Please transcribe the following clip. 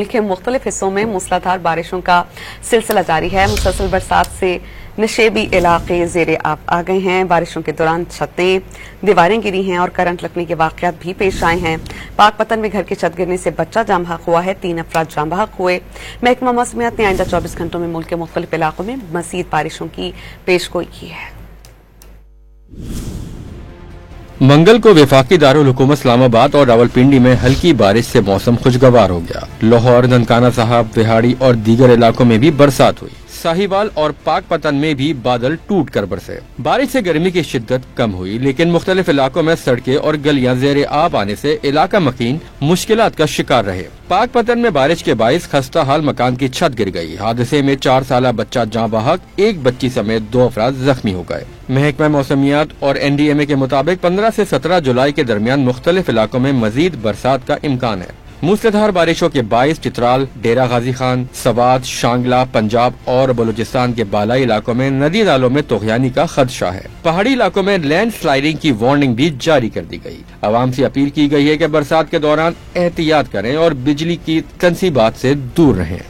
मुल्क के मुख्तलिफ हिस्सों में मूसलाधार बारिशों का सिलसिला जारी है। मुसलसल बरसात से नशेबी इलाके ज़ेरे आब आ गए हैं। बारिशों के दौरान छतें, दीवारें गिरी हैं और करंट लगने के वाक़यात भी पेश आए हैं। पाकपतन में घर की छत गिरने से बच्चा जाम बहक हुआ है, 3 अफराद जाम बहक हुए। महकमा मौसमियात ने आइंदा 24 घंटों में मुल्क के मुख्तलिफ इलाकों में मज़ीद बारिशों की पेशगोई की है। मंगल को वफाकी दारुल हुकूमत इस्लामाबाद और रावलपिंडी में हल्की बारिश से मौसम खुशगवार हो गया। लाहौर, ननकाना साहब, विहाड़ी और दीगर इलाकों में भी बरसात हुई। साहिवाल और पाकपतन में भी बादल टूट कर बरसे। बारिश से गर्मी की शिद्दत कम हुई, लेकिन मुख्तलिफ इलाकों में सड़कें और गलियां ज़ेरे आब आने से इलाका मकीन मुश्किलात का शिकार रहे। पाकपतन में बारिश के बाइस खस्ता हाल मकान की छत गिर गई। हादसे में 4 साला बच्चा जाँ बहक, 1 बच्ची समेत 2 अफराद जख्मी हो गए। महकमा मौसमियात और NDMA के मुताबिक 15 से 17 जुलाई के दरमियान मुख्तलिफ इलाकों में मजीद बरसात का इम्कान है। मूसलाधार बारिशों के बाइस चित्राल, डेरा गाजी खान, सवात, शांगला, पंजाब और बलूचिस्तान के बालाई इलाकों में नदी नालों में तोगयानी का खदशा है। पहाड़ी इलाकों में लैंड स्लाइडिंग की वार्निंग भी जारी कर दी गई। आवाम से अपील की गई है कि बरसात के दौरान एहतियात करें और बिजली की तनसीबात से दूर रहें।